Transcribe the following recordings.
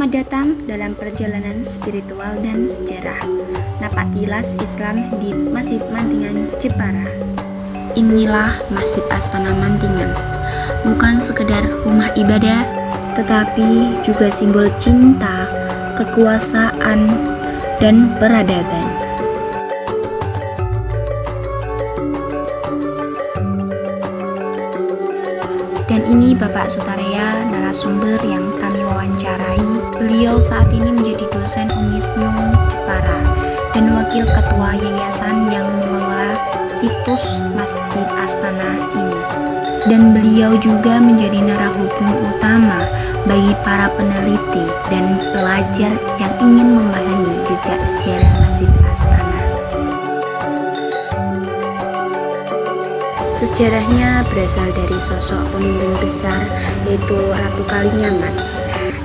Selamat datang dalam perjalanan spiritual dan sejarah Napatilas Islam di Masjid Mantingan, Jepara. Inilah Masjid Astana Mantingan, bukan sekedar rumah ibadah, tetapi juga simbol cinta, kekuasaan, dan peradaban. Dan ini Bapak Sutarya, narasumber yang kami wawancarai. Beliau saat ini menjadi dosen Unisnu Jepara dan wakil ketua yayasan yang mengelola situs Masjid Astana ini. Dan beliau juga menjadi narahubung utama bagi para peneliti dan pelajar yang ingin memahami jejak sejarah Masjid Astana. Sejarahnya berasal dari sosok pemimpin besar yaitu Ratu Kalinyamat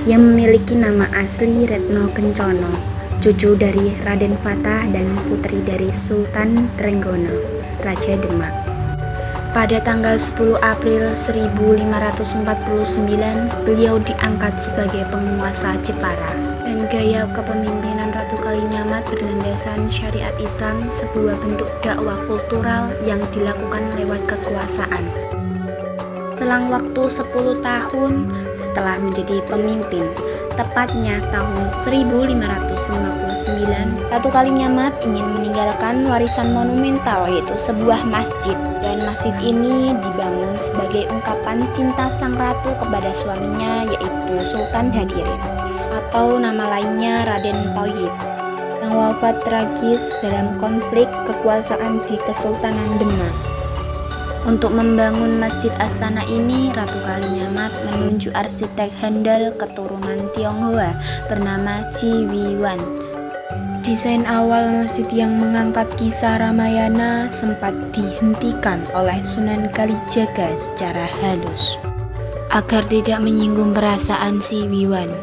yang memiliki nama asli Retno Kencono, cucu dari Raden Fatah dan putri dari Sultan Trenggono, Raja Demak. Pada tanggal 10 April 1549, beliau diangkat sebagai penguasa Jepara. Dan gaya kepemimpinan Ratu Kalinyamat berlandasan syariat Islam, sebuah bentuk dakwah kultural yang dilakukan lewat kekuasaan. Selang waktu 10 tahun setelah menjadi pemimpin, tepatnya tahun 1559, Ratu Kalinyamat ingin meninggalkan warisan monumental yaitu sebuah masjid. Dan masjid ini dibangun sebagai ungkapan cinta sang ratu kepada suaminya yaitu Sultan Hadirin, atau nama lainnya Raden Thayyib, yang wafat tragis dalam konflik kekuasaan di Kesultanan Demak. Untuk membangun Masjid Astana ini, Ratu Kalinyamat menunjuk arsitek handal keturunan Tionghoa bernama Ji Wiwan. Desain awal masjid yang mengangkat kisah Ramayana sempat dihentikan oleh Sunan Kalijaga secara halus agar tidak menyinggung perasaan si Wiwan.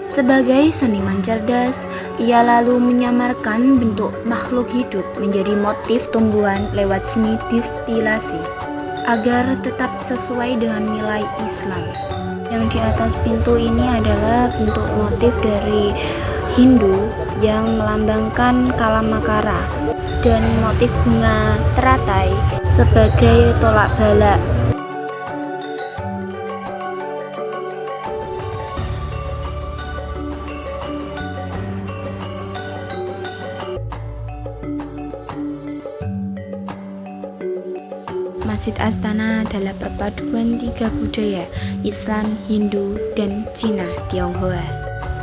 Sebagai seniman cerdas, ia lalu menyamarkan bentuk makhluk hidup menjadi motif tumbuhan lewat seni distilasi agar tetap sesuai dengan nilai Islam. Yang di atas pintu ini adalah bentuk motif dari Hindu yang melambangkan Kalamakara dan motif bunga teratai sebagai tolak bala. Masjid Astana adalah perpaduan tiga budaya, Islam, Hindu, dan Cina Tionghoa.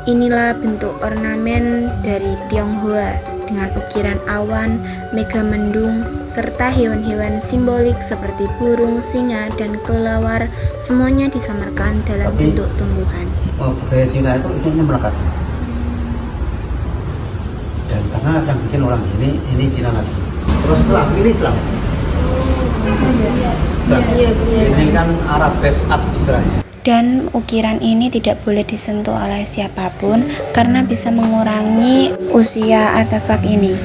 Inilah bentuk ornamen dari Tionghoa dengan ukiran awan, megamendung, serta hewan-hewan simbolik seperti burung, singa, dan kelelawar. Semuanya disamarkan dalam bentuk tumbuhan. Budaya Cina itu melekat. Dan karena yang bikin orang ini Cina lagi. Terus Islam, ini Islam. Ini kan Arabes Ab Israel. Dan ukiran ini tidak boleh disentuh oleh siapapun karena bisa mengurangi usia artefak ini.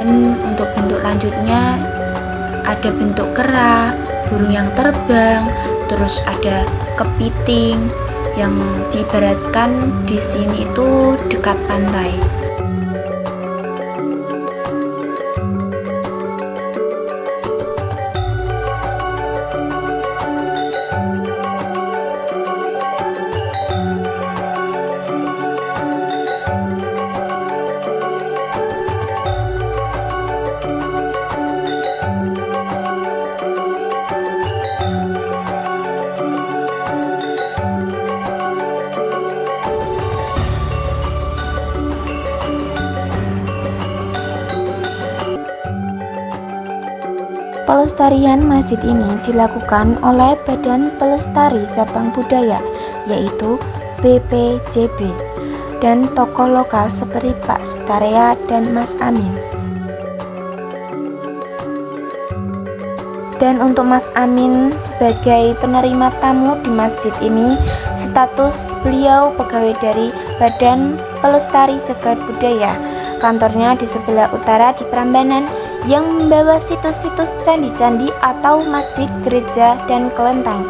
Dan untuk bentuk lanjutnya ada bentuk kera, burung yang terbang, terus ada kepiting yang diibaratkan di sini itu dekat pantai. Pelestarian masjid ini dilakukan oleh Badan Pelestari Cabang Budaya, yaitu BPJB, dan tokoh lokal seperti Pak Sutarya dan Mas Amin. Dan untuk Mas Amin sebagai penerima tamu di masjid ini, status beliau pegawai dari Badan Pelestari Cagar Budaya. Kantornya di sebelah utara di Prambanan, yang membawa situs-situs candi-candi atau masjid, gereja, dan kelenteng.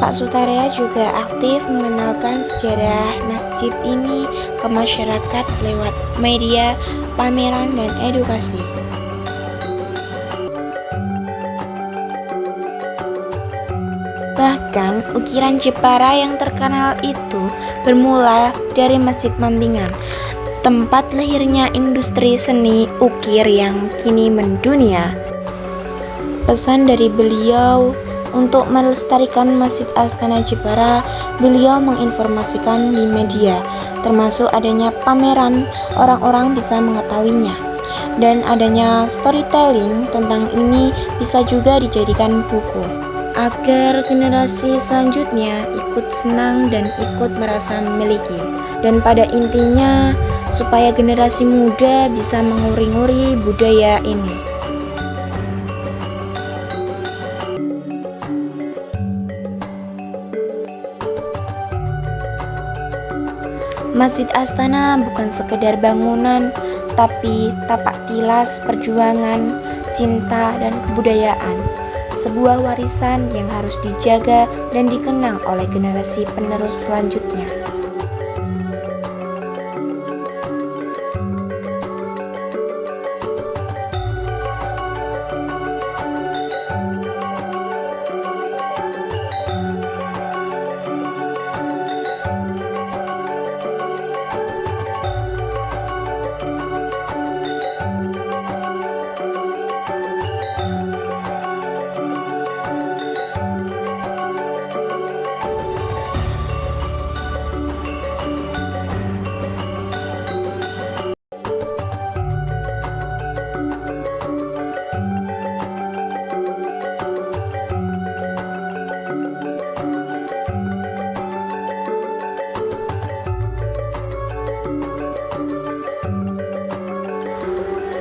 Pak Sutarya juga aktif mengenalkan sejarah masjid ini ke masyarakat lewat media, pameran, dan edukasi. Bahkan ukiran Jepara yang terkenal itu bermula dari Masjid Mantingan, tempat lahirnya industri seni ukir yang kini mendunia. Pesan dari beliau untuk melestarikan Masjid Astana Jepara, beliau menginformasikan di media, termasuk adanya pameran, orang-orang bisa mengetahuinya. Dan adanya storytelling tentang ini bisa juga dijadikan buku, agar generasi selanjutnya ikut senang dan ikut merasa memiliki. Dan pada intinya, supaya generasi muda bisa menguri-nguri budaya ini. Masjid Astana bukan sekedar bangunan, tapi tapak tilas perjuangan, cinta, dan kebudayaan. Sebuah warisan yang harus dijaga dan dikenang oleh generasi penerus selanjutnya.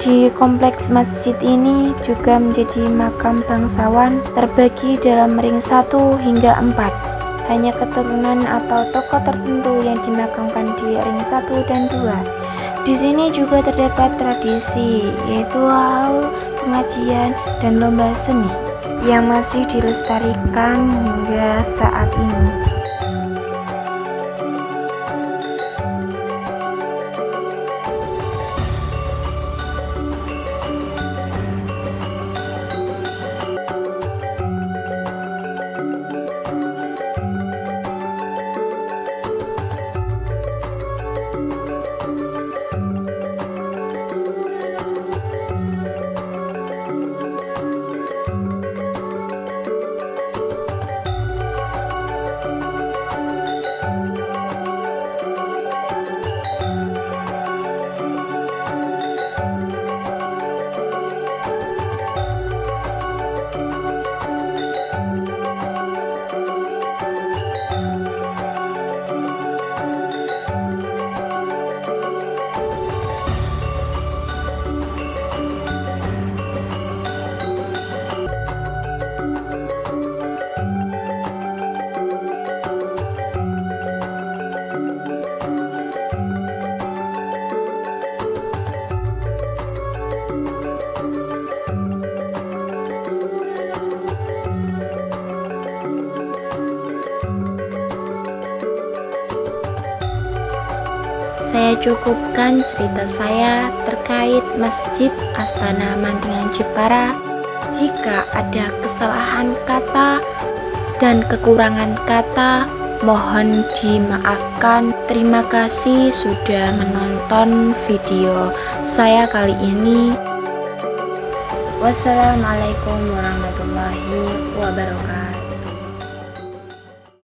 Di kompleks masjid ini juga menjadi makam bangsawan terbagi dalam ring 1 hingga 4. Hanya keturunan atau tokoh tertentu yang dimakamkan di ring 1 dan 2. Di sini juga terdapat tradisi, yaitu haul, pengajian, dan lomba seni yang masih dilestarikan hingga saat ini. Saya cukupkan cerita saya terkait Masjid Astana Mantingan Jepara. Jika ada kesalahan kata dan kekurangan kata, mohon dimaafkan. Terima kasih sudah menonton video saya kali ini. Wassalamualaikum warahmatullahi wabarakatuh.